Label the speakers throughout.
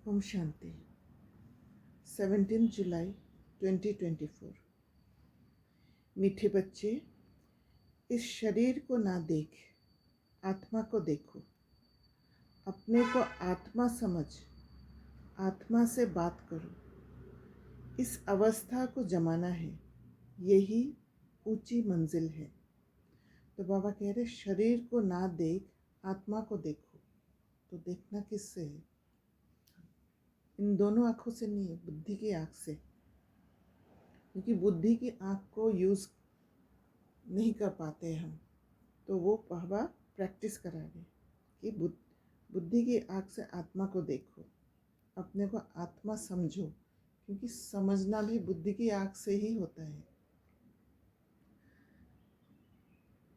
Speaker 1: ओम शांति 17 जुलाई 2024। मीठे बच्चे, इस शरीर को ना देख, आत्मा को देखो। अपने को आत्मा समझ, आत्मा से बात करो। इस अवस्था को जमाना है, यही ऊंची मंजिल है। तो बाबा कह रहे शरीर को ना देख, आत्मा को देखो। तो देखना किससे है? इन दोनों आँखों से नहीं है, बुद्धि की आँख से। क्योंकि बुद्धि की आँख को यूज़ नहीं कर पाते हम, तो वो बाबा प्रैक्टिस करा रहे कि बुद्धि की आँख से आत्मा को देखो, अपने को आत्मा समझो। क्योंकि समझना भी बुद्धि की आँख से ही होता है।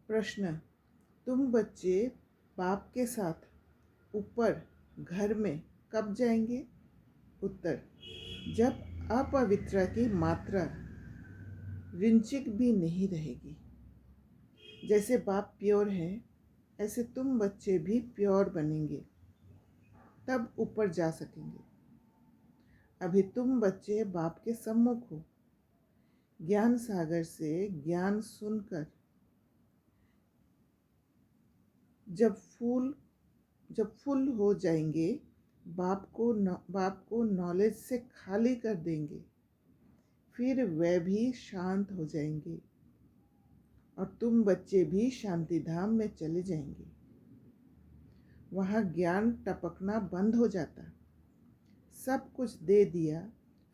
Speaker 1: प्रश्न, तुम बच्चे बाप के साथ ऊपर घर में कब जाएंगे? उत्तर, जब अपवित्रता की मात्रा रिंचिक भी नहीं रहेगी। जैसे बाप प्योर है, ऐसे तुम बच्चे भी प्योर बनेंगे, तब ऊपर जा सकेंगे। अभी तुम बच्चे बाप के सम्मुख हो। ज्ञान सागर से ज्ञान सुनकर जब फुल हो जाएंगे, बाप को नॉलेज से खाली कर देंगे, फिर वे भी शांत हो जाएंगे और तुम बच्चे भी शांति धाम में चले जाएंगे। वहाँ ज्ञान टपकना बंद हो जाता। सब कुछ दे दिया,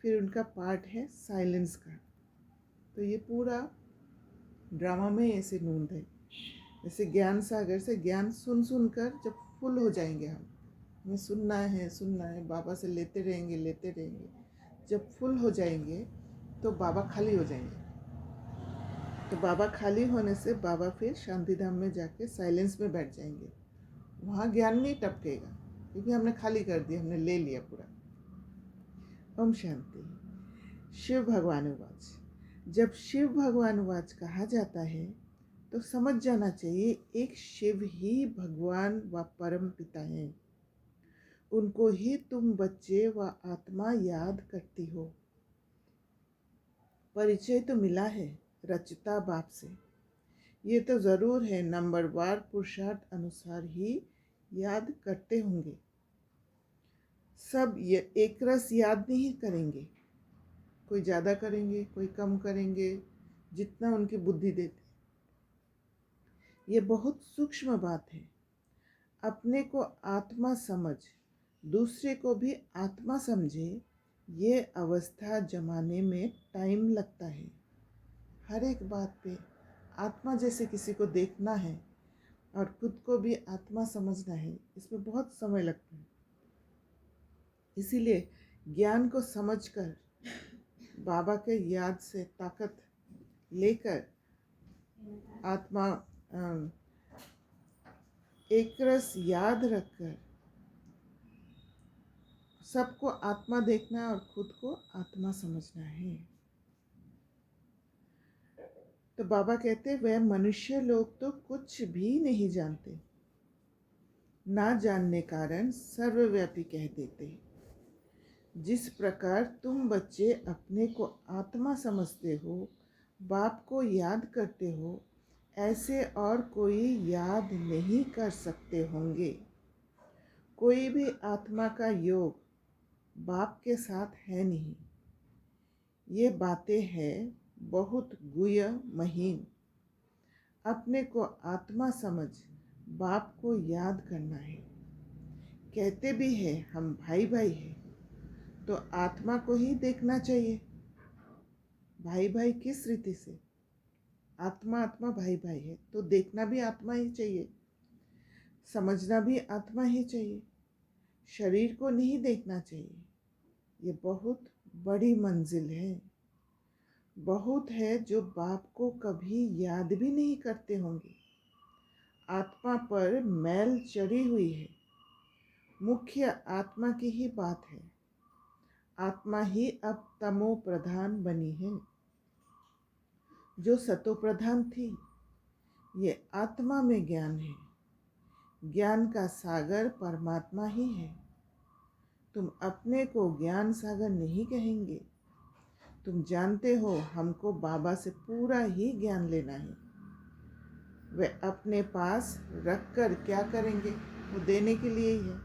Speaker 1: फिर उनका पार्ट है साइलेंस का। तो ये पूरा ड्रामा में ऐसे नूंद है। जैसे ज्ञान सागर से ज्ञान सुन कर जब फुल हो जाएंगे, हमें सुनना है, बाबा से लेते रहेंगे। जब फुल हो जाएंगे तो बाबा खाली हो जाएंगे। तो बाबा खाली होने से बाबा फिर शांति धाम में जाके साइलेंस में बैठ जाएंगे। वहाँ ज्ञान नहीं टपकेगा, क्योंकि हमने खाली कर दिया, हमने ले लिया पूरा। ओम शांति। शिव भगवानुवाच। जब शिव भगवानुवाच कहा जाता है तो समझ जाना चाहिए एक शिव ही भगवान व परम पिता हैं। उनको ही तुम बच्चे व आत्मा याद करती हो। परिचय तो मिला है रचता बाप से, ये तो ज़रूर है नंबरवार पुरुषार्थ अनुसार ही याद करते होंगे। सब एक रस याद नहीं करेंगे, कोई ज़्यादा करेंगे, कोई कम करेंगे, जितना उनकी बुद्धि देते। ये बहुत सूक्ष्म बात है। अपने को आत्मा समझ, दूसरे को भी आत्मा समझे, ये अवस्था जमाने में टाइम लगता है। हर एक बात पे आत्मा जैसे किसी को देखना है और खुद को भी आत्मा समझना है, इसमें बहुत समय लगता है। इसीलिए ज्ञान को समझकर बाबा के याद से ताकत लेकर आत्मा एक रस याद रखकर सबको आत्मा देखना और खुद को आत्मा समझना है। तो बाबा कहते वह मनुष्य लोग तो कुछ भी नहीं जानते, ना जानने कारण सर्वव्यापी कह देते। जिस प्रकार तुम बच्चे अपने को आत्मा समझते हो, बाप को याद करते हो, ऐसे और कोई याद नहीं कर सकते होंगे। कोई भी आत्मा का योग बाप के साथ है नहीं। ये बातें हैं बहुत गुह्य महीन। अपने को आत्मा समझ, बाप को याद करना है। कहते भी हैं हम भाई भाई हैं, तो आत्मा को ही देखना चाहिए। भाई भाई किस रीति से? आत्मा भाई भाई है, तो देखना भी आत्मा ही चाहिए, समझना भी आत्मा ही चाहिए। शरीर को नहीं देखना चाहिए। ये बहुत बड़ी मंजिल है। बहुत है जो बाप को कभी याद भी नहीं करते होंगे। आत्मा पर मैल चढ़ी हुई है। मुख्य आत्मा की ही बात है। आत्मा ही अब तमो प्रधान बनी है। जो सतो प्रधान थी, ये आत्मा में ज्ञान है। ज्ञान का सागर परमात्मा ही है। तुम अपने को ज्ञान सागर नहीं कहेंगे। तुम जानते हो हमको बाबा से पूरा ही ज्ञान लेना है। वे अपने पास रख कर क्या करेंगे, वो देने के लिए ही है।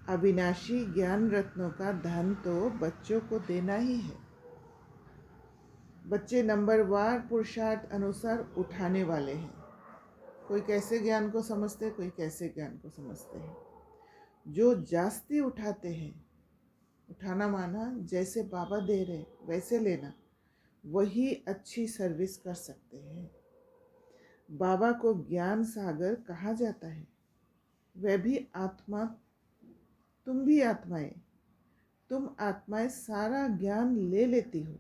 Speaker 1: अविनाशी ज्ञान रत्नों का धन तो बच्चों को देना ही है। बच्चे नंबरवार पुरुषार्थ अनुसार उठाने वाले हैं। कोई कैसे ज्ञान को समझते हैं, कोई कैसे ज्ञान को समझते हैं। जो जास्ती उठाते हैं, उठाना माना जैसे बाबा दे रहे वैसे लेना, वही अच्छी सर्विस कर सकते हैं। बाबा को ज्ञान सागर कहा जाता है। वह भी आत्मा, तुम भी आत्माएं। तुम आत्माएं सारा ज्ञान ले लेती हो।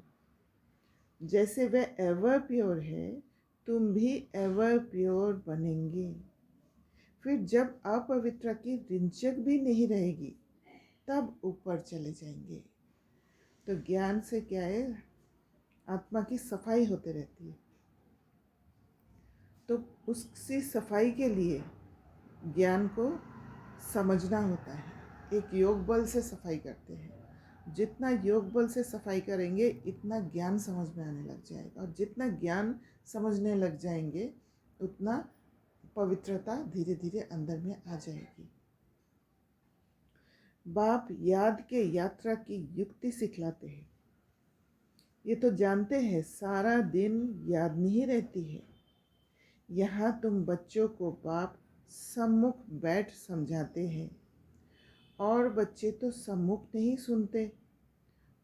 Speaker 1: जैसे वह एवर प्योर है, तुम भी एवर प्योर बनेंगे। फिर जब अपवित्रता की रिंचक भी नहीं रहेगी, तब ऊपर चले जाएंगे। तो ज्ञान से क्या है, आत्मा की सफाई होते रहती है। तो उसकी सफाई के लिए ज्ञान को समझना होता है। एक योग बल से सफाई करते हैं। जितना योग बल से सफाई करेंगे, इतना ज्ञान समझ में आने लग जाएगा, और जितना ज्ञान समझने लग जाएंगे, उतना पवित्रता धीरे धीरे अंदर में आ जाएगी। बाप याद के यात्रा की युक्ति सिखलाते हैं। ये तो जानते हैं सारा दिन याद नहीं रहती है। यहाँ तुम बच्चों को बाप सम्मुख बैठ समझाते हैं, और बच्चे तो सम्मुख नहीं सुनते,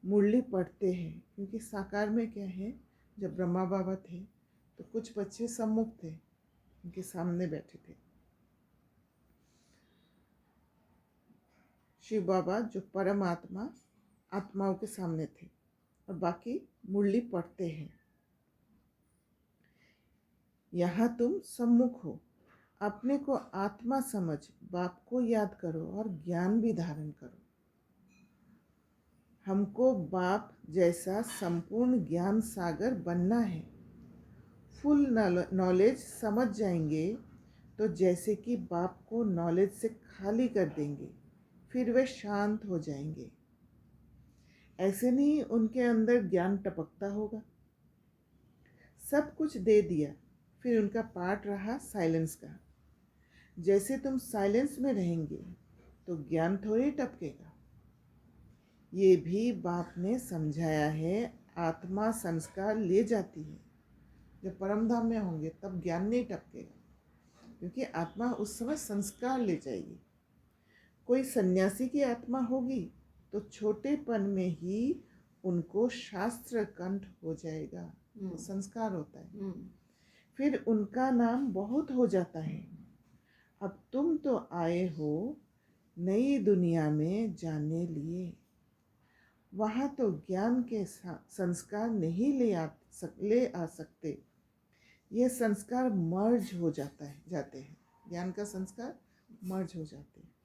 Speaker 1: मुरली पढ़ते हैं। क्योंकि साकार में क्या है, जब ब्रह्मा बाबा थे तो कुछ बच्चे सम्मुख थे, उनके सामने बैठे थे। शिव बाबा जो परमात्मा आत्माओं के सामने थे, और बाकी मुरली पढ़ते हैं। यहाँ तुम सम्मुख हो, अपने को आत्मा समझ बाप को याद करो और ज्ञान भी धारण करो। हमको बाप जैसा संपूर्ण ज्ञान सागर बनना है। फुल नॉलेज समझ जाएंगे तो जैसे कि बाप को नॉलेज से खाली कर देंगे, फिर वे शांत हो जाएंगे। ऐसे नहीं उनके अंदर ज्ञान टपकता होगा। सब कुछ दे दिया, फिर उनका पार्ट रहा साइलेंस का। जैसे तुम साइलेंस में रहेंगे तो ज्ञान थोड़ी टपकेगा। ये भी बाप ने समझाया है। आत्मा संस्कार ले जाती है। जब परम धाम में होंगे तब ज्ञान नहीं टपकेगा, क्योंकि आत्मा उस समय संस्कार ले जाएगी। कोई सन्यासी की आत्मा होगी तो छोटेपन में ही उनको शास्त्र कंठ हो जाएगा, तो संस्कार होता है। फिर उनका नाम बहुत हो जाता है। अब तुम तो आए हो नई दुनिया में जानने लिए। वहाँ तो ज्ञान के संस्कार नहीं ले आ सकते। ये संस्कार मर्ज हो जाते हैं। ज्ञान का संस्कार मर्ज हो जाते हैं।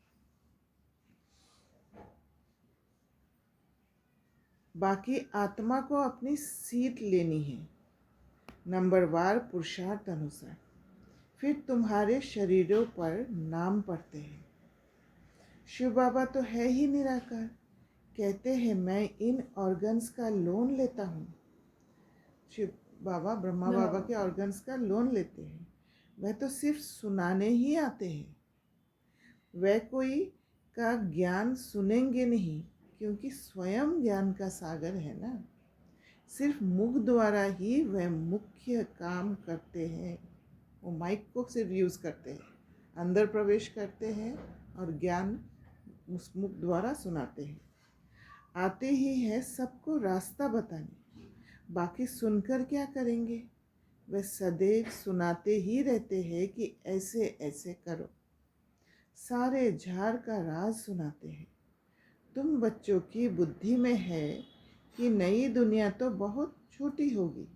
Speaker 1: बाकी आत्मा को अपनी सीट लेनी है, नंबरवार पुरुषार्थ अनुसार। फिर तुम्हारे शरीरों पर नाम पढ़ते हैं। शिव बाबा तो है ही निराकार, कहते हैं मैं इन ऑर्गन्स का लोन लेता हूँ। शिव बाबा ब्रह्मा बाबा के ऑर्गन्स का लोन लेते हैं। वह तो सिर्फ सुनाने ही आते हैं। वह कोई का ज्ञान सुनेंगे नहीं, क्योंकि स्वयं ज्ञान का सागर है ना। सिर्फ मुख द्वारा ही वह मुख्य काम करते हैं। वो माइक को सिर्फ यूज़ करते हैं, अंदर प्रवेश करते हैं और ज्ञान उस मुख द्वारा सुनाते हैं। आते ही है सबको रास्ता बताने, बाकी सुनकर क्या करेंगे। वह सदैव सुनाते ही रहते हैं कि ऐसे ऐसे करो। सारे झाड़ का राज सुनाते हैं। तुम बच्चों की बुद्धि में है कि नई दुनिया तो बहुत छोटी होगी,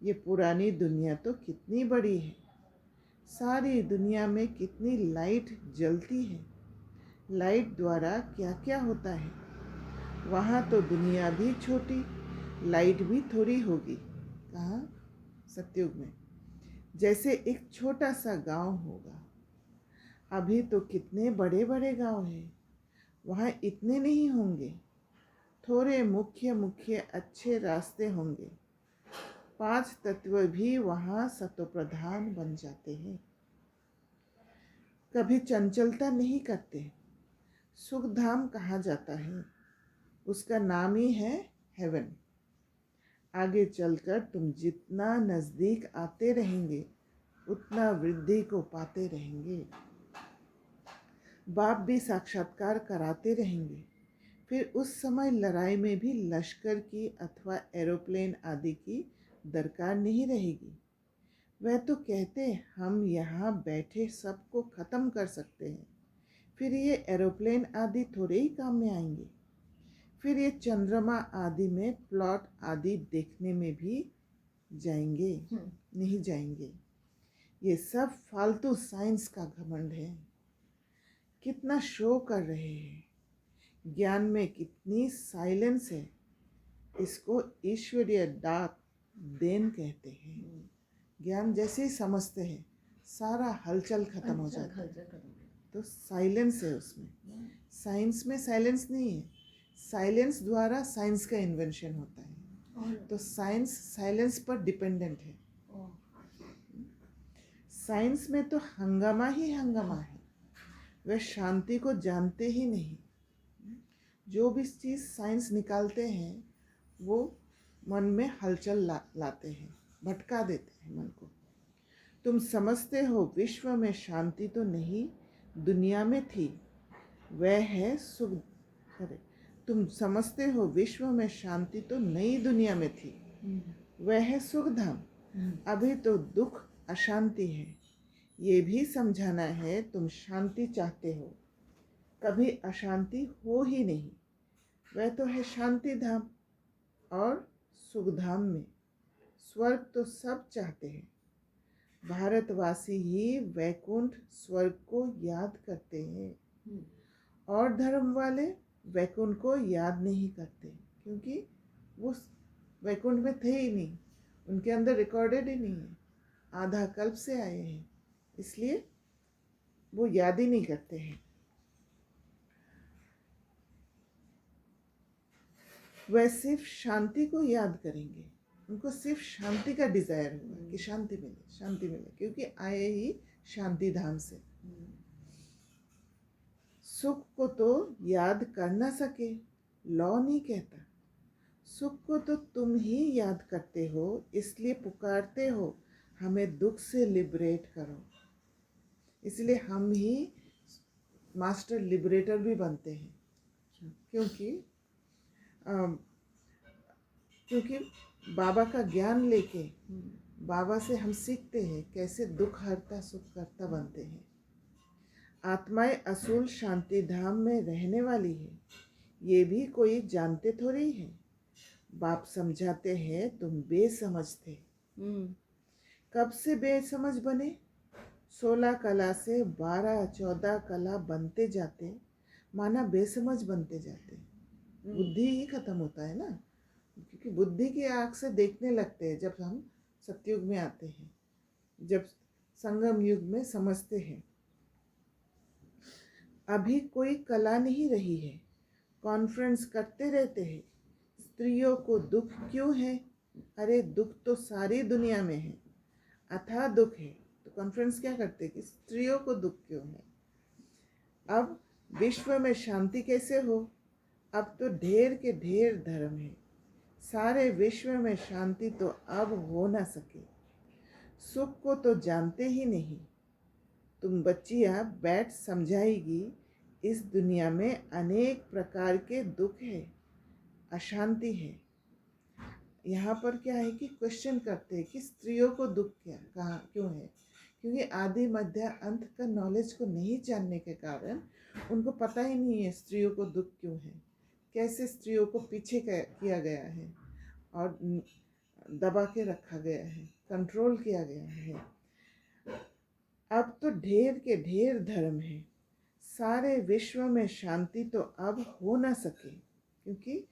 Speaker 1: ये पुरानी दुनिया तो कितनी बड़ी है। सारी दुनिया में कितनी लाइट जलती है, लाइट द्वारा क्या क्या होता है। वहाँ तो दुनिया भी छोटी, लाइट भी थोड़ी होगी। कहाँ? सतयुग में। जैसे एक छोटा सा गांव होगा। अभी तो कितने बड़े बड़े गांव हैं। वहाँ इतने नहीं होंगे। थोड़े मुख्य मुख्य अच्छे रास्ते होंगे। 5 तत्व भी वहाँ सतोप्रधान बन जाते हैं। कभी चंचलता नहीं करते। सुख धाम कहा जाता है, उसका नाम ही है हेवन। आगे चलकर तुम जितना नज़दीक आते रहेंगे उतना वृद्धि को पाते रहेंगे। बाप भी साक्षात्कार कराते रहेंगे। फिर उस समय लड़ाई में भी लश्कर की अथवा एरोप्लेन आदि की दरकार नहीं रहेगी। वह तो कहते हम यहाँ बैठे सबको ख़त्म कर सकते हैं, फिर ये एरोप्लेन आदि थोड़े ही काम में आएंगे। फिर ये चंद्रमा आदि में प्लॉट आदि देखने में भी जाएंगे नहीं जाएंगे। ये सब फालतू साइंस का घमंड है। कितना शो कर रहे हैं। ज्ञान में कितनी साइलेंस है। इसको ईश्वरीय दात देन कहते हैं। ज्ञान जैसे ही समझते हैं सारा हलचल खत्म हो जाता है। तो साइलेंस है उसमें। साइंस में साइलेंस नहीं है। साइलेंस द्वारा साइंस का इन्वेंशन होता है। तो साइंस साइलेंस पर डिपेंडेंट है। साइंस में तो हंगामा ही हंगामा है। वे शांति को जानते ही नहीं। जो भी चीज़ साइंस निकालते हैं वो मन में हलचल लाते हैं, भटका देते हैं मन को। तुम समझते हो विश्व में शांति तो नहीं दुनिया में थी, वह है सुख। तुम समझते हो विश्व में शांति तो नई दुनिया में थी, वह है सुख धाम। अभी तो दुख अशांति है। ये भी समझाना है तुम शांति चाहते हो, कभी अशांति हो ही नहीं। वह तो है शांति धाम। और सुख धाम में स्वर्ग तो सब चाहते हैं। भारतवासी ही वैकुंठ स्वर्ग को याद करते हैं और धर्म वाले वैकुंठ को याद नहीं करते, क्योंकि वो वैकुंठ में थे ही नहीं, उनके अंदर रिकॉर्डेड ही नहीं है। आधा कल्प से आए हैं, इसलिए वो याद ही नहीं करते हैं। वह सिर्फ शांति को याद करेंगे। उनको सिर्फ शांति का डिजायर होगा कि शांति मिले, शांति मिले, क्योंकि आए ही शांति धाम से। सुख को तो याद कर ना सके, लॉ नहीं कहता। सुख को तो तुम ही याद करते हो, इसलिए पुकारते हो हमें दुख से लिबरेट करो। इसलिए हम ही मास्टर लिबरेटर भी बनते हैं, क्योंकि बाबा का ज्ञान लेके बाबा से हम सीखते हैं कैसे दुख हरता सुख करता बनते हैं। आत्माएं असूल शांति धाम में रहने वाली है, ये भी कोई जानते थोड़ी है। बाप समझाते हैं तुम बेसमझ थे। कब से बेसमझ बने? 16 कला से 12-14 कला बनते जाते, माना बेसमझ बनते जाते। बुद्धि ही खत्म होता है ना, क्योंकि बुद्धि की आँख से देखने लगते हैं जब हम सतयुग में आते हैं, जब संगम युग में समझते हैं। अभी कोई कला नहीं रही है। कॉन्फ्रेंस करते रहते हैं, स्त्रियों को दुख क्यों है? अरे दुख तो सारी दुनिया में है, अथाह दुख है। तो कॉन्फ्रेंस क्या करते हैं कि स्त्रियों को दुख क्यों है? अब विश्व में शांति कैसे हो? अब तो ढेर के ढेर धर्म है, सारे विश्व में शांति तो अब हो ना सके। सुख को तो जानते ही नहीं। तुम बच्चियाँ बैठ समझाएगी, इस दुनिया में अनेक प्रकार के दुख है, अशांति है। यहाँ पर क्या है कि क्वेश्चन करते हैं कि स्त्रियों को दुख कहाँ क्यों है? क्योंकि आदि मध्य अंत का नॉलेज को नहीं जानने के कारण उनको पता ही नहीं है स्त्रियों को दुख क्यों है, कैसे स्त्रियों को पीछे किया गया है और दबा के रखा गया है, कंट्रोल किया गया है। अब तो ढेर के ढेर धर्म है, सारे विश्व में शांति तो अब हो ना सके, क्योंकि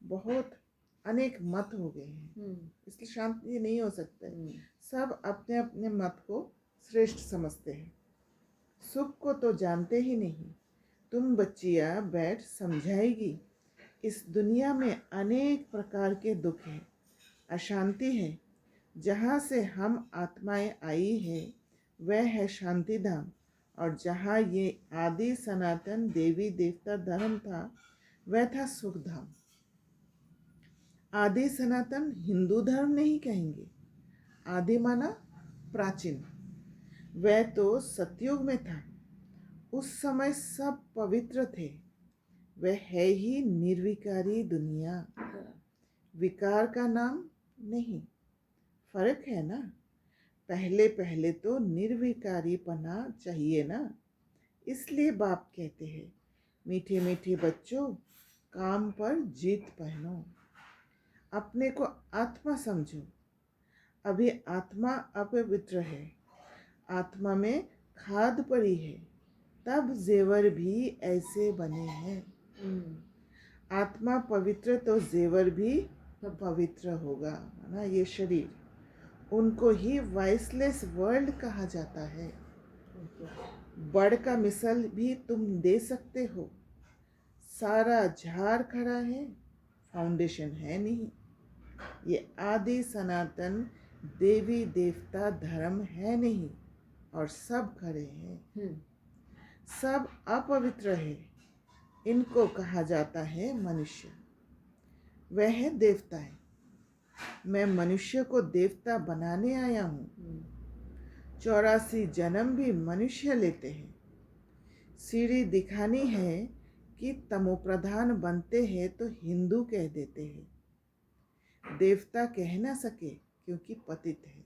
Speaker 1: बहुत अनेक मत हो गए हैं, इसलिए शांति नहीं हो सकता है। सब अपने अपने मत को श्रेष्ठ समझते हैं। सुख को तो जानते ही नहीं। तुम बच्चियाँ बैठ समझाएगी। इस दुनिया में अनेक प्रकार के दुख हैं, अशांति है। जहाँ से हम आत्माएं आई है वह है शांति धाम, और जहाँ ये आदि सनातन देवी देवता धर्म था वह था सुख धाम। आदि सनातन हिंदू धर्म नहीं कहेंगे। आदि माना प्राचीन। वह तो सतयुग में था। उस समय सब पवित्र थे। वह है ही निर्विकारी दुनिया। विकार का नाम नहीं। फर्क है ना। पहले पहले तो निर्विकारी पना चाहिए ना। इसलिए बाप कहते हैं, मीठे मीठे बच्चों, काम पर जीत पहनो। अपने को आत्मा समझो। अभी आत्मा अपवित्र है। आत्मा में खाद पड़ी है, तब जेवर भी ऐसे बने हैं। आत्मा पवित्र तो जेवर भी पवित्र होगा, है ना। ये शरीर, उनको ही वॉइसलेस वर्ल्ड कहा जाता है। बड़ का मिसल भी तुम दे सकते हो। सारा झाड़ खड़ा है, फाउंडेशन है नहीं। ये आदि सनातन देवी देवता धर्म है नहीं, और सब खड़े हैं। सब अपवित्र है। इनको कहा जाता है मनुष्य। वह देवता है। मैं मनुष्य को देवता बनाने आया हूँ। 84 जन्म भी मनुष्य लेते हैं। सीढ़ी दिखानी है कि तमोप्रधान बनते हैं तो हिंदू कह देते हैं। देवता कह ना सके क्योंकि पतित है,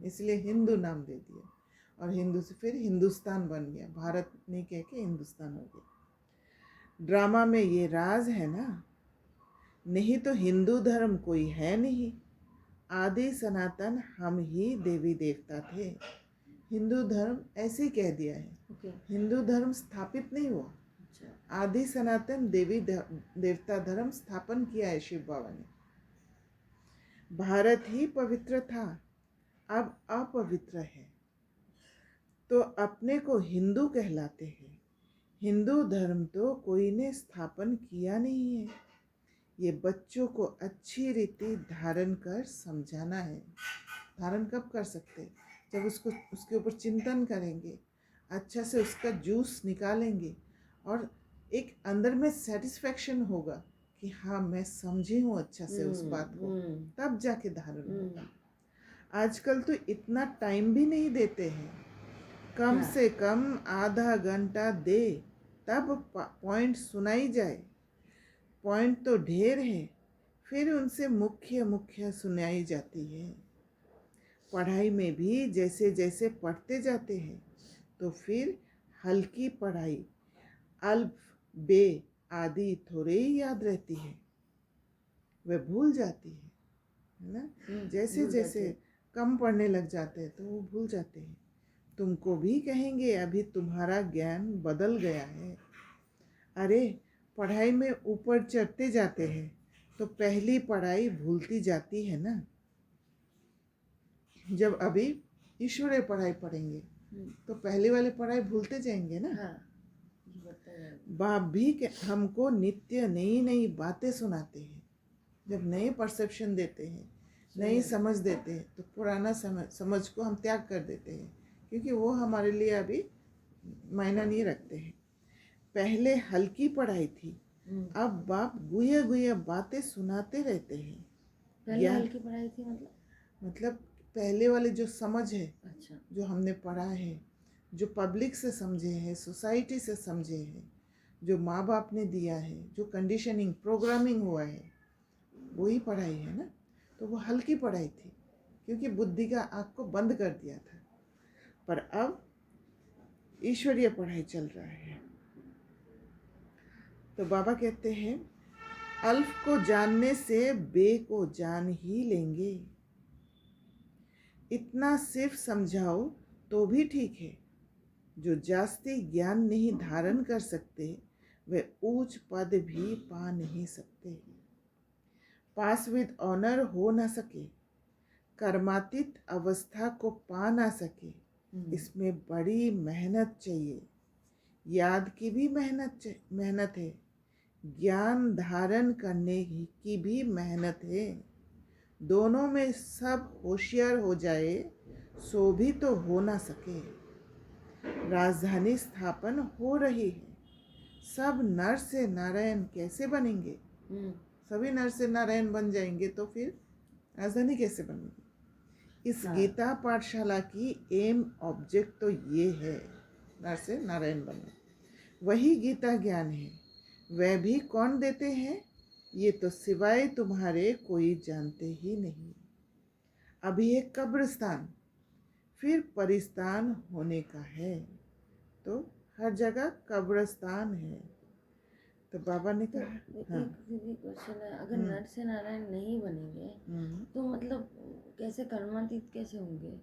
Speaker 1: इसलिए हिंदू नाम दे दिया। और हिंदू से फिर हिंदुस्तान बन गया। भारत नहीं कह के हिंदुस्तान हो गया। ड्रामा में ये राज है ना। नहीं तो हिंदू धर्म कोई है नहीं। आदि सनातन हम ही देवी देवता थे। हिंदू धर्म ऐसे ही कह दिया है। हिंदू धर्म स्थापित नहीं हुआ। आदि सनातन देवी देवता धर्म स्थापन किया है शिव बाबा ने। भारत ही पवित्र था, अब अपवित्र है, तो अपने को हिंदू कहलाते हैं। हिंदू धर्म तो कोई ने स्थापन किया नहीं है। ये बच्चों को अच्छी रीति धारण कर समझाना है। धारण कब कर सकते? जब उसके ऊपर चिंतन करेंगे, अच्छा से उसका जूस निकालेंगे, और एक अंदर में सेटिस्फेक्शन होगा कि हाँ मैं समझी हूँ अच्छा से उस बात को, तब जाके धारण होगा। आजकल तो इतना टाइम भी नहीं देते हैं। कम से कम आधा घंटा दे, तब पॉइंट सुनाई जाए। पॉइंट तो ढेर है, फिर उनसे मुख्य मुख्य सुनाई जाती है। पढ़ाई में भी जैसे जैसे पढ़ते जाते हैं तो फिर हल्की पढ़ाई, अल्फ बे आदि थोड़े ही याद रहती है, वह भूल जाती है ना। जैसे जैसे कम पढ़ने लग जाते हैं तो वो भूल जाते हैं। तुमको भी कहेंगे अभी तुम्हारा ज्ञान बदल गया है। अरे पढ़ाई में ऊपर चढ़ते जाते हैं तो पहली पढ़ाई भूलती जाती है ना। जब अभी ईश्वरीय पढ़ाई पढ़ेंगे तो पहली वाली पढ़ाई भूलते जाएंगे ना। बाप भी हमको नित्य नई नई बातें सुनाते हैं। जब नए परसेप्शन देते हैं, नई समझ देते हैं, तो पुराना समझ को हम त्याग कर देते हैं, क्योंकि वो हमारे लिए अभी मायना नहीं रखते हैं। पहले हल्की पढ़ाई थी, अब बाप गुए गुए बातें सुनाते रहते हैं।
Speaker 2: पहले हल्की पढ़ाई थी
Speaker 1: मतलब पहले वाले जो समझ है,
Speaker 2: अच्छा,
Speaker 1: जो हमने पढ़ा है, जो पब्लिक से समझे हैं, सोसाइटी से समझे हैं, जो माँ बाप ने दिया है, जो कंडीशनिंग प्रोग्रामिंग हुआ है, वही पढ़ाई है ना। तो वो हल्की पढ़ाई थी क्योंकि बुद्धि का आँख को बंद कर दिया था। पर अब ईश्वरीय पढ़ाई चल रहा है। तो बाबा कहते हैं, अल्फ को जानने से बे को जान ही लेंगे। इतना सिर्फ समझाओ तो भी ठीक है। जो जास्ती ज्ञान नहीं धारण कर सकते वे ऊंच पद भी पा नहीं सकते। पास विद ऑनर हो ना सके, कर्मातीत अवस्था को पा ना सके, इसमें बड़ी मेहनत चाहिए। याद की भी मेहनत है, ज्ञान धारण करने की भी मेहनत है। दोनों में सब होशियार हो जाए सो भी तो हो ना सके। राजधानी स्थापन हो रही है, सब नर से नारायण कैसे बनेंगे? सभी नर से नारायण बन जाएंगे तो फिर राजधानी कैसे बनेगी? इस
Speaker 2: हाँ।
Speaker 1: गीता पाठशाला की एम ऑब्जेक्ट तो ये है, नर से नारायण बनना। वही गीता ज्ञान है। वह भी कौन देते हैं, ये तो सिवाय तुम्हारे कोई जानते ही नहीं। अभी एक कब्रिस्तान, फिर परिस्तान होने का है। तो हर जगह कब्रिस्तान है। तो बाबा ने
Speaker 2: तो
Speaker 1: कहा हाँ।
Speaker 2: एक दीदी क्वेश्चन है, अगर नर से नारायण नहीं बनेंगे तो मतलब कैसे कर्मातीत कैसे होंगे?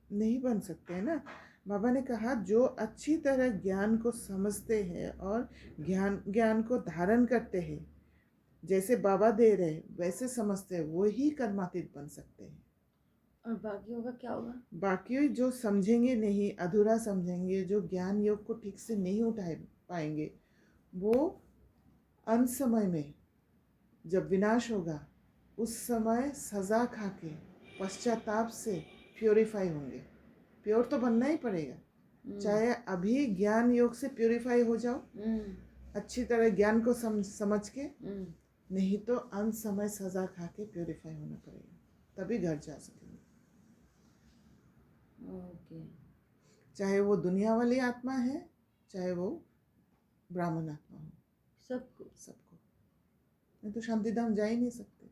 Speaker 1: नहीं बन सकते हैं ना। बाबा ने कहा जो अच्छी तरह ज्ञान को समझते हैं और ज्ञान को धारण करते हैं, जैसे बाबा दे रहे वैसे समझते हैं, वो ही कर्मातीत बन सकते हैं।
Speaker 2: और बाकियों का क्या होगा?
Speaker 1: बाकी जो समझेंगे नहीं, अधूरा समझेंगे, जो ज्ञान योग को ठीक से नहीं उठा पाएंगे, वो अंत समय में जब विनाश होगा उस समय सजा खा के पश्चाताप से प्योरीफाई होंगे। प्योर तो बनना ही पड़ेगा, चाहे अभी ज्ञान योग से प्योरीफाई हो जाओ अच्छी तरह ज्ञान को समझ के, नहीं तो अंत समय सजा खा के प्योरीफाई होना पड़ेगा, तभी घर जा सकेंगे।
Speaker 2: ओके।
Speaker 1: चाहे वो दुनिया वाली आत्मा है, चाहे वो ब्राह्मण आत्मा हो, सबको। नहीं तो शांति धाम जा ही नहीं सकते,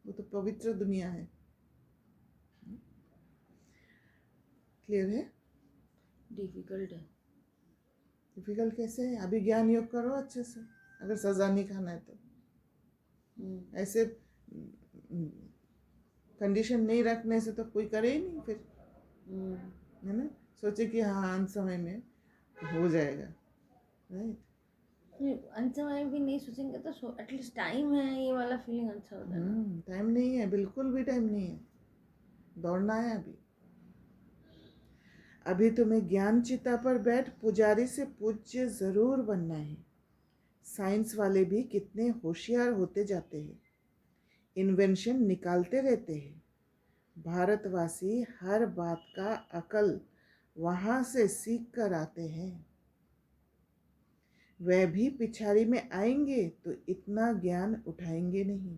Speaker 1: वो तो पवित्र दुनिया है। क्लियर है?
Speaker 2: डिफिकल्ट है।
Speaker 1: डिफिकल्ट कैसे है? अभी ज्ञान योग करो अच्छे से, अगर सजा नहीं खाना है तो। ऐसे कंडीशन नहीं रखने से तो कोई करे ही नहीं फिर, है ना। सोचे कि हाँ अंत समय में हो जाएगा, राइट।
Speaker 2: अंत समय भी नहीं सोचेंगे तो एटलीस्ट टाइम है, ये वाला फीलिंग अच्छा होता है ना।
Speaker 1: टाइम नहीं है, बिल्कुल भी टाइम नहीं है, दौड़ना है अभी। अभी तुम्हें ज्ञान चिता पर बैठ पुजारी से पूज्य जरूर बनना है। साइंस वाले भी कितने होशियार होते जाते हैं, इन्वेंशन निकालते रहते हैं। भारतवासी हर बात का अकल वहाँ से सीख कर आते हैं। वह भी पिछाड़ी में आएंगे तो इतना ज्ञान उठाएंगे नहीं,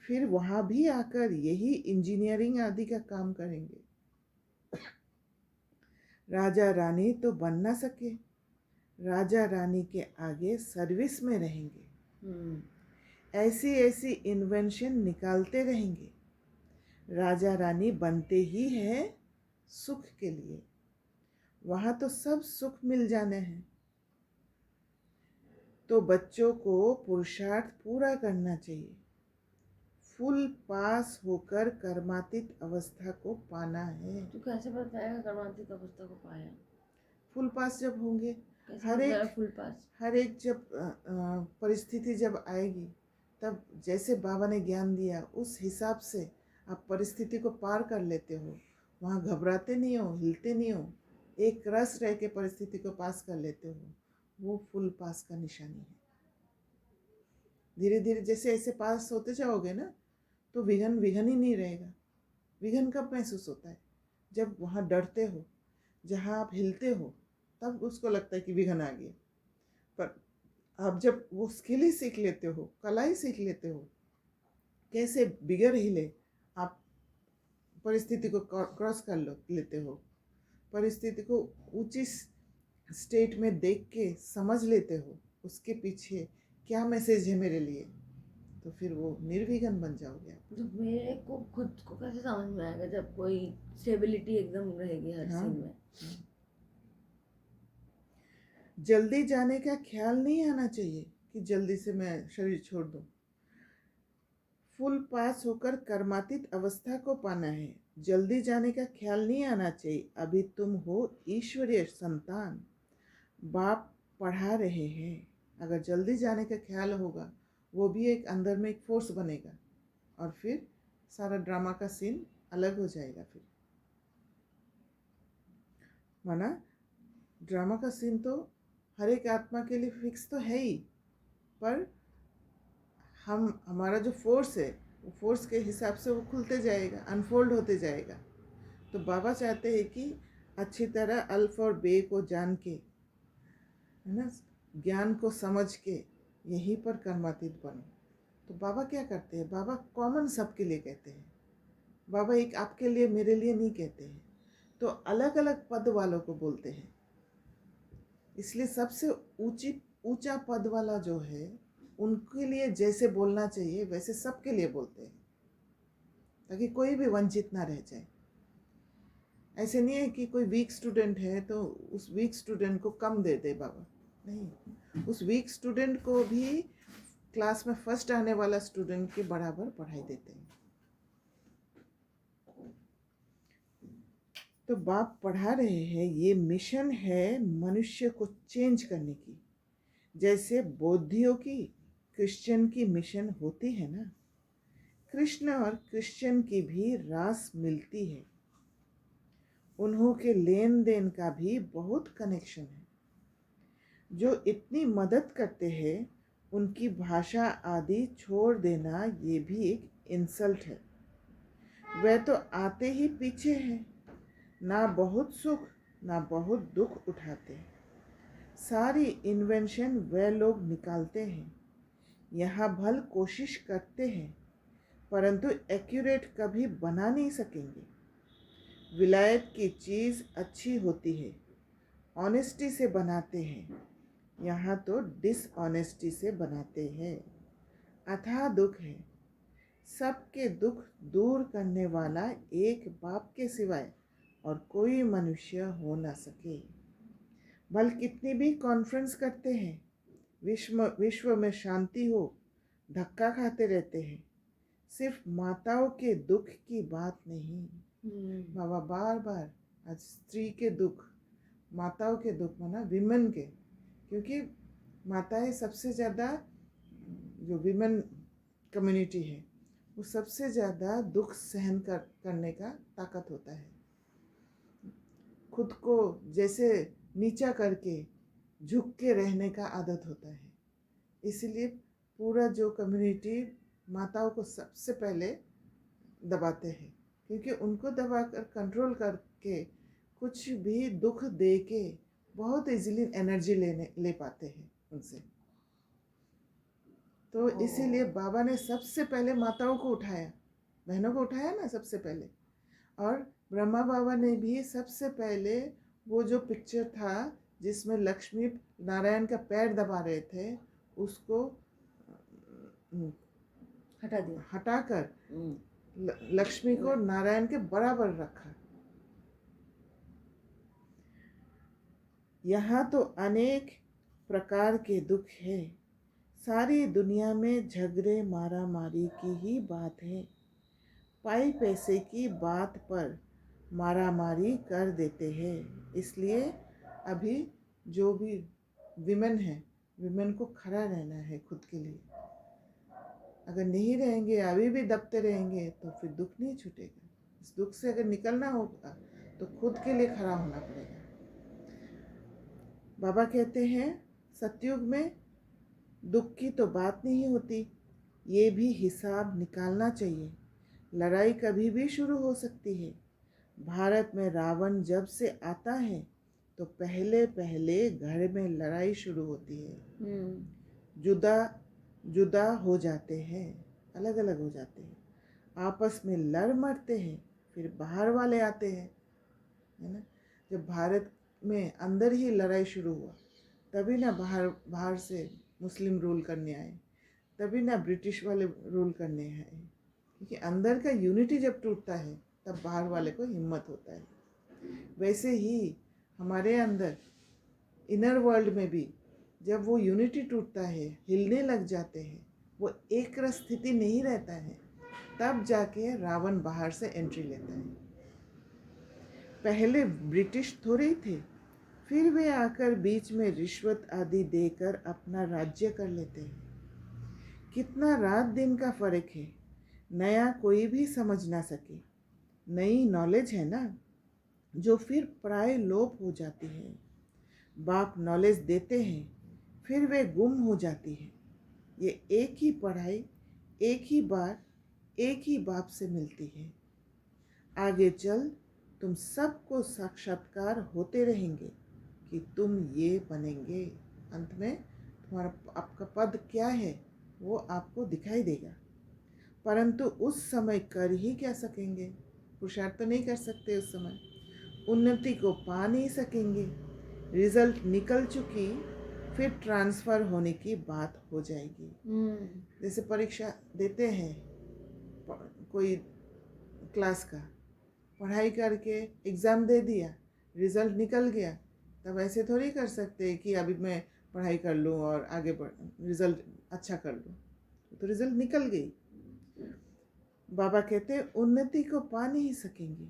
Speaker 1: फिर वहाँ भी आकर यही इंजीनियरिंग आदि का काम करेंगे। राजा रानी तो बन ना सके, राजा रानी के आगे सर्विस में रहेंगे। ऐसी ऐसी इन्वेंशन निकालते रहेंगे। राजा रानी बनते ही है सुख के लिए, वहाँ तो सब सुख मिल जाने हैं। तो बच्चों को पुरुषार्थ पूरा करना चाहिए, फुल पास होकर कर्मातीत अवस्था को पाना है।
Speaker 2: तो कैसे बताएगा कर्मातीत अवस्था को पाया?
Speaker 1: फुल पास जब होंगे,
Speaker 2: फुल पास
Speaker 1: हर एक जब परिस्थिति जब आएगी, तब जैसे बाबा ने ज्ञान दिया उस हिसाब से आप परिस्थिति को पार कर लेते हो। वहाँ घबराते नहीं हो, हिलते नहीं हो, एक रस रह के परिस्थिति को पास कर लेते हो, वो फुल पास का निशानी है। धीरे धीरे जैसे ऐसे पास होते जाओगे ना, तो विघन ही नहीं रहेगा। विघन कब महसूस होता है? जब वहाँ डरते हो, जहाँ आप हिलते हो, तब उसको लगता है कि विघन आ गया। पर आप जब वो स्किल ही सीख लेते हो, कला ही सीख लेते हो, कैसे बिगर हिले आप परिस्थिति को क्रॉस कर लेते हो, परिस्थिति को ऊंची स्टेट में देख के समझ लेते हो उसके पीछे क्या मैसेज है मेरे लिए, तो फिर वो निर्विघ्न बन जाओगे आप।
Speaker 2: तो मेरे को खुद को कैसे समझ में आएगा जब कोई स्टेबिलिटी एकदम रहेगी हर सीन में?
Speaker 1: जल्दी जाने का ख्याल नहीं आना चाहिए कि जल्दी से मैं शरीर छोड़ दूं। फुल पास होकर कर्मातीत अवस्था को पाना है, जल्दी जाने का ख्याल नहीं आना चाहिए। अभी तुम हो ईश्वरीय संतान, बाप पढ़ा रहे हैं। अगर जल्दी जाने का ख्याल होगा, वो भी एक अंदर में एक फोर्स बनेगा और फिर सारा ड्रामा का सीन अलग हो जाएगा। फिर माना ड्रामा का सीन तो हर एक आत्मा के लिए फिक्स तो है ही, पर हमारा जो फोर्स है वो फोर्स के हिसाब से वो खुलते जाएगा, अनफोल्ड होते जाएगा। तो बाबा चाहते हैं कि अच्छी तरह अल्फ और बे को जान के, है ना, ज्ञान को समझ के यहीं पर कर्मातीत बनो। तो बाबा क्या करते हैं, बाबा कॉमन सबके लिए कहते हैं। बाबा एक आपके लिए मेरे लिए नहीं कहते हैं, तो अलग अलग पद वालों को बोलते हैं। इसलिए सबसे ऊंचा पद वाला जो है उनके लिए जैसे बोलना चाहिए वैसे सबके लिए बोलते हैं, ताकि कोई भी वंचित ना रह जाए। ऐसे नहीं है कि कोई वीक स्टूडेंट है तो उस वीक स्टूडेंट को कम दे दे बाबा, नहीं, उस वीक स्टूडेंट को भी क्लास में फर्स्ट आने वाला स्टूडेंट के बराबर पढ़ाई देते हैं। तो बाप पढ़ा रहे हैं, ये मिशन है मनुष्य को चेंज करने की। जैसे बौद्धियों की क्रिश्चियन की मिशन होती है ना, कृष्ण और क्रिश्चियन की भी रास मिलती है। उन्हों के लेन देन का भी बहुत कनेक्शन है। जो इतनी मदद करते हैं उनकी भाषा आदि छोड़ देना ये भी एक इंसल्ट है। वह तो आते ही पीछे हैं, ना बहुत सुख ना बहुत दुख उठाते। सारी इन्वेंशन वह लोग निकालते हैं, यहाँ भल कोशिश करते हैं, परंतु एक्यूरेट कभी बना नहीं सकेंगे। विलायत की चीज़ अच्छी होती है, ऑनेस्टी से बनाते हैं, यहाँ तो डिसऑनेस्टी से बनाते हैं। अथाह दुख है, सबके दुख दूर करने वाला एक बाप के सिवाय और कोई मनुष्य हो न सके। भल कितनी भी कॉन्फ्रेंस करते हैं, विश्व में शांति हो, धक्का खाते रहते हैं, सिर्फ माताओं के दुख की बात नहीं। बाबा बार बार आज स्त्री के दुख, माताओं के दुख माना विमेन के, क्योंकि माताएं सबसे ज़्यादा, जो विमेन कम्युनिटी है वो सबसे ज़्यादा दुख सहन करने का ताकत होता है। खुद को जैसे नीचा करके झुक के रहने का आदत होता है। इसीलिए पूरा जो कम्युनिटी माताओं को सबसे पहले दबाते हैं, क्योंकि उनको दबाकर कंट्रोल करके कुछ भी दुख दे के बहुत इजीली एनर्जी ले पाते हैं उनसे। तो इसीलिए बाबा ने सबसे पहले माताओं को उठाया, बहनों को उठाया ना सबसे पहले। और ब्रह्मा बाबा ने भी सबसे पहले वो जो पिक्चर था जिसमें लक्ष्मी नारायण का पैर दबा रहे थे, उसको
Speaker 2: हटा दिया,
Speaker 1: हटाकर लक्ष्मी को नारायण के बराबर रखा। यहाँ तो अनेक प्रकार के दुख है, सारी दुनिया में झगड़े मारा मारी की ही बात है। पाई पैसे की बात पर मारा मारी कर देते हैं। इसलिए अभी जो भी विमेन है, विमेन को खड़ा रहना है खुद के लिए। अगर नहीं रहेंगे, अभी भी दबते रहेंगे तो फिर दुख नहीं छूटेगा। इस दुख से अगर निकलना होगा तो खुद के लिए खड़ा होना पड़ेगा। बाबा कहते हैं सतयुग में दुख की तो बात नहीं होती, ये भी हिसाब निकालना चाहिए। लड़ाई कभी भी शुरू हो सकती है। भारत में रावण जब से आता है तो पहले पहले घर में लड़ाई शुरू होती है। जुदा जुदा हो जाते हैं, अलग अलग हो जाते हैं, आपस में लड़ मरते हैं, फिर बाहर वाले आते हैं, है ना। जब भारत में अंदर ही लड़ाई शुरू हुआ तभी ना बाहर से मुस्लिम रूल करने आए, तभी ना ब्रिटिश वाले रूल करने आए, क्योंकि अंदर का यूनिटी जब टूटता है तब बाहर वाले को हिम्मत होता है। वैसे ही हमारे अंदर इनर वर्ल्ड में भी जब वो यूनिटी टूटता है, हिलने लग जाते हैं, वो एक रस स्थिति नहीं रहता है, तब जाके रावण बाहर से एंट्री लेता है। पहले ब्रिटिश थोड़े ही थे, फिर वे आकर बीच में रिश्वत आदि देकर अपना राज्य कर लेते हैं। कितना रात दिन का फर्क है, नया कोई भी समझ ना सके। नई नॉलेज है ना जो फिर प्राय लोप हो जाती है। बाप नॉलेज देते हैं, फिर वे गुम हो जाती है। ये एक ही पढ़ाई एक ही बार एक ही बाप से मिलती है। आगे चल तुम सबको साक्षात्कार होते रहेंगे कि तुम ये बनेंगे। अंत में तुम्हारा आपका पद क्या है वो आपको दिखाई देगा, परंतु उस समय कर ही क्या सकेंगे? पुरुषार्थ तो नहीं कर सकते उस समय, उन्नति को पा नहीं सकेंगे। रिजल्ट निकल चुकी, फिर ट्रांसफ़र होने की बात हो जाएगी। जैसे परीक्षा देते हैं कोई क्लास का, पढ़ाई करके एग्ज़ाम दे दिया, रिज़ल्ट निकल गया, तब ऐसे थोड़ी कर सकते हैं कि अभी मैं पढ़ाई कर लूँ और आगे बढ़ रिज़ल्ट अच्छा कर लूँ। तो रिज़ल्ट निकल गई। बाबा कहते हैं उन्नति को पा नहीं सकेंगे,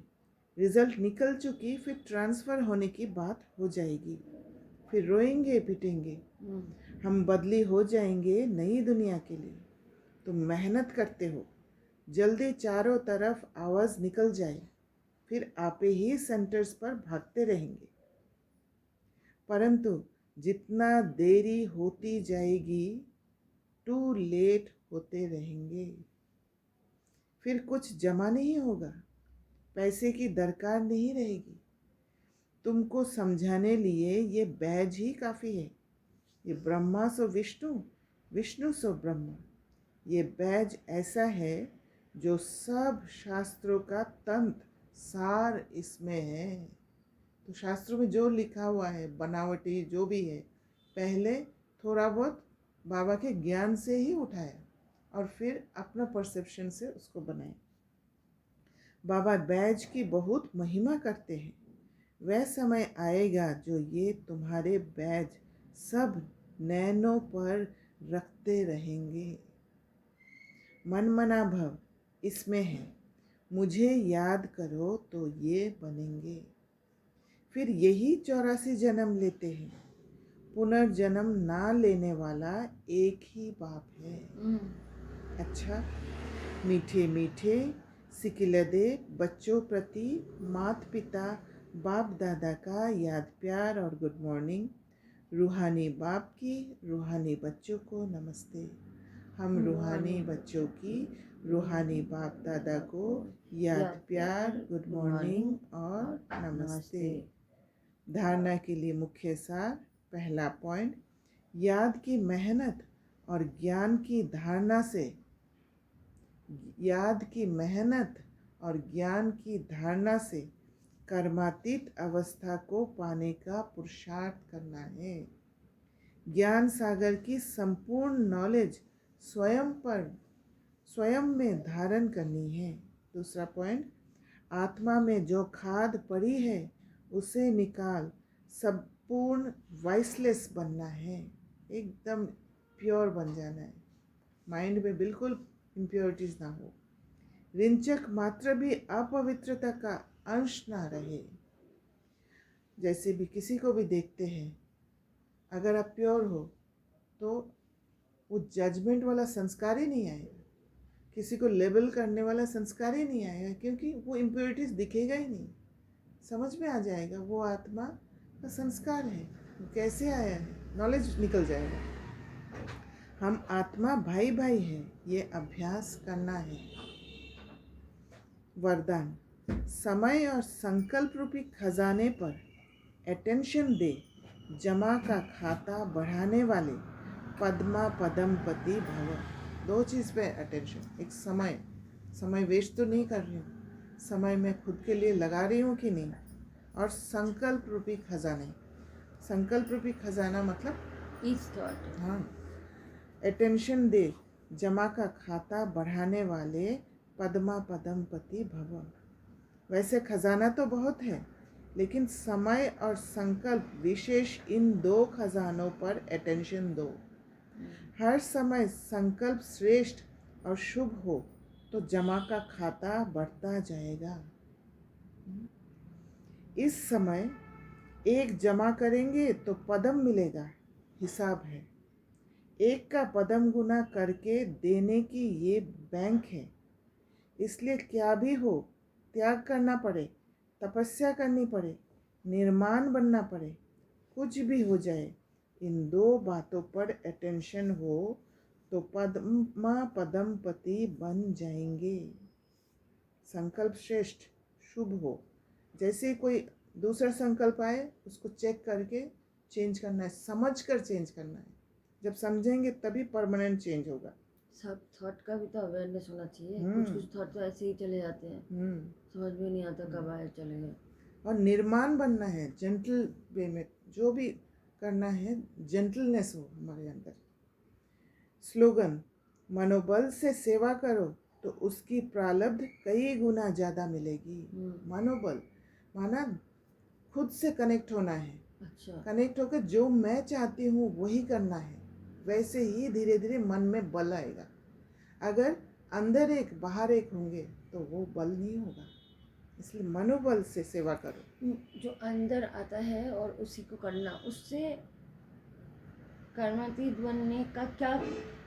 Speaker 1: रिज़ल्ट निकल चुकी, फिर ट्रांसफ़र होने की बात हो जाएगी, फिर रोएंगे पिटेंगे, हम बदली हो जाएंगे नई दुनिया के लिए। तुम मेहनत करते हो, जल्दी चारों तरफ आवाज़ निकल जाए, फिर आपे ही सेंटर्स पर भागते रहेंगे। परंतु जितना देरी होती जाएगी, टू लेट होते रहेंगे। फिर कुछ जमा नहीं होगा, पैसे की दरकार नहीं रहेगी। तुमको समझाने लिए ये बैज ही काफ़ी है। ये ब्रह्मा सो विष्णु, विष्णु सो ब्रह्मा। ये बैज ऐसा है जो सब शास्त्रों का तंत्र सार इसमें है। तो शास्त्रों में जो लिखा हुआ है, बनावटी जो भी है, पहले थोड़ा बहुत बाबा के ज्ञान से ही उठाया और फिर अपना परसेप्शन से उसको बनाया। बाबा बैज की बहुत महिमा करते हैं। वह समय आएगा जो ये तुम्हारे बैज सब नैनों पर रखते रहेंगे। मन मना भव इसमें है, मुझे याद करो तो ये बनेंगे। फिर यही 84 जन्म लेते हैं। पुनर्जन्म ना लेने वाला एक ही बाप है। अच्छा, मीठे मीठे सिकिलदे बच्चों प्रति माता पिता बाप दादा का याद प्यार और गुड मॉर्निंग। रूहानी बाप की रूहानी बच्चों को नमस्ते। हम रूहानी बच्चों की रूहानी बाप दादा को याद प्यार, गुड मॉर्निंग और नमस्ते। धारणा के लिए मुख्य सार। पहला पॉइंट, याद की मेहनत और ज्ञान की धारणा से, याद की मेहनत और ज्ञान की धारणा से कर्मातीत अवस्था को पाने का पुरुषार्थ करना है। ज्ञान सागर की संपूर्ण नॉलेज स्वयं में धारण करनी है। दूसरा पॉइंट, आत्मा में जो खाद पड़ी है उसे निकाल संपूर्ण वाइसलेस बनना है, एकदम प्योर बन जाना है। माइंड में बिल्कुल इम्प्योरिटीज ना हो, रिंचक मात्र भी अपवित्रता का अंश ना रहे। जैसे भी किसी को भी देखते हैं, अगर आप प्योर हो तो वो जजमेंट वाला संस्कार ही नहीं आएगा, किसी को लेबल करने वाला संस्कार ही नहीं आएगा, क्योंकि वो इम्प्योरिटीज दिखेगा ही नहीं। समझ में आ जाएगा वो आत्मा का संस्कार है, कैसे आया है, नॉलेज निकल जाएगा। हम आत्मा भाई भाई हैं, ये अभ्यास करना है। वरदान, समय और संकल्प रूपी खजाने पर अटेंशन दे, जमा का खाता बढ़ाने वाले पद्मा पदमपति भव। दो चीज़ पे अटेंशन, एक समय वेस्ट तो नहीं कर रही हूँ, समय मैं खुद के लिए लगा रही हूँ कि नहीं, और संकल्प रूपी खजाने। संकल्प रूपी खजाना मतलब
Speaker 2: ईच थॉट।
Speaker 1: हाँ, अटेंशन दे, जमा का खाता बढ़ाने वाले पद्मा पदमपति भव। वैसे खजाना तो बहुत है, लेकिन समय और संकल्प विशेष, इन दो खजानों पर अटेंशन दो। हर समय संकल्प श्रेष्ठ और शुभ हो तो जमा का खाता बढ़ता जाएगा। इस समय एक जमा करेंगे तो पदम मिलेगा, हिसाब है। एक का पदम गुना करके देने की ये बैंक है। इसलिए क्या भी हो, त्याग करना पड़े, तपस्या करनी पड़े, निर्माण बनना पड़े, कुछ भी हो जाए, इन दो बातों पर अटेंशन हो तो पद्मा पदम पति बन जाएंगे। संकल्प श्रेष्ठ, शुभ हो। जैसे ही कोई दूसरा संकल्प आए उसको चेक करके चेंज करना है, समझ कर चेंज करना है। जब समझेंगे तभी परमानेंट चेंज होगा।
Speaker 2: सब थॉट का भी तो अवेयरनेस होना चाहिए। कुछ कुछ थॉट तो ऐसे ही चले जाते हैं, समझ में नहीं आता कब आए चले गए।
Speaker 1: और निर्माण बनना है, जेंटल वे में जो भी करना है, जेंटलनेस हो हमारे अंदर। स्लोगन, मनोबल से सेवा करो तो उसकी प्रारब्ध कई गुना ज़्यादा मिलेगी। मनोबल माना खुद से कनेक्ट होना है।
Speaker 2: अच्छा,
Speaker 1: कनेक्ट होकर जो मैं चाहती हूँ वही करना है, वैसे ही धीरे धीरे मन में बल आएगा। अगर अंदर एक बाहर एक होंगे तो वो बल नहीं होगा। इसलिए मनोबल से सेवा करो।
Speaker 2: जो अंदर आता है और उसी को करना, उससे कर्मातीत बनने का क्या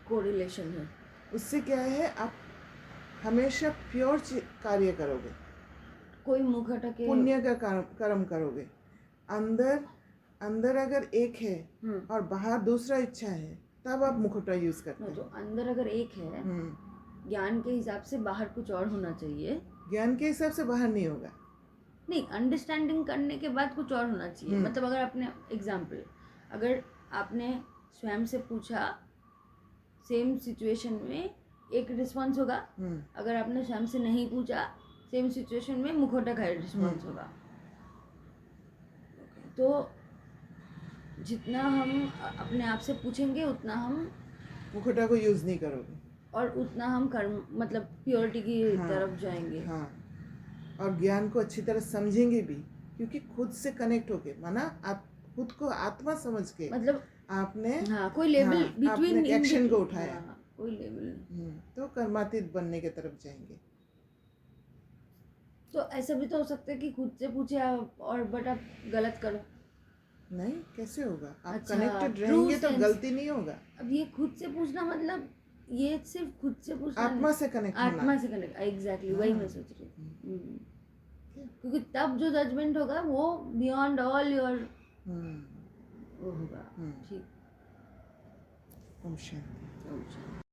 Speaker 2: कोरिलेशन है?
Speaker 1: उससे क्या है, आप हमेशा प्योर कार्य करोगे,
Speaker 2: कोई मुखटा के
Speaker 1: पुण्य का कर्म करोगे। अंदर अंदर अगर एक है और बाहर दूसरा इच्छा है तब आप मुखौटा यूज करते
Speaker 2: तो
Speaker 1: हैं।
Speaker 2: अंदर अगर एक है, ज्ञान के हिसाब से बाहर कुछ और होना चाहिए।
Speaker 1: ज्ञान के हिसाब से बाहर नहीं होगा।
Speaker 2: नहीं, अंडरस्टैंडिंग करने के बाद कुछ और होना चाहिए। मतलब अगर आपने एग्जाम्पल, अगर आपने स्वयं से पूछा, सेम सिचुएशन में एक रिस्पॉन्स होगा। अगर आपने स्वयं से नहीं पूछा, सेम सिचुएशन में मुखौटा का रिस्पॉन्स होगा। तो जितना हम अपने आप से पूछेंगे उतना हम
Speaker 1: मुखौटा को यूज नहीं करोगे
Speaker 2: और उतना हम कर्म मतलब प्योरिटी की तरफ जाएंगे।
Speaker 1: हाँ, और ज्ञान को अच्छी तरह समझेंगे भी, क्योंकि खुद से कनेक्ट होके, माना आप खुद को आत्मा समझ के
Speaker 2: मतलब
Speaker 1: आपने
Speaker 2: कोई लेवल
Speaker 1: बिटवीन
Speaker 2: बिटवीन
Speaker 1: एक्शन को उठाया,
Speaker 2: कोई लेवल
Speaker 1: तो कर्मातीत बनने के तरफ जाएंगे।
Speaker 2: तो ऐसा भी तो हो सकता है कि खुद से पूछे और बट आप गलत करो।
Speaker 1: नहीं, कैसे होगा? आप
Speaker 2: अच्छा,
Speaker 1: कनेक्टेड रहेंगे तो गलती नहीं होगा।
Speaker 2: अब ये खुद से पूछना मतलब ये सिर्फ खुद से पूछना,
Speaker 1: आत्मा से कनेक्ट होना।
Speaker 2: आत्मा से कनेक्ट, एग्जैक्टली वही मैं सोच रही थी। क्योंकि तब जो जजमेंट होगा वो बियॉन्ड ऑल योर वो होगा। ठीक,
Speaker 1: ओम शांति।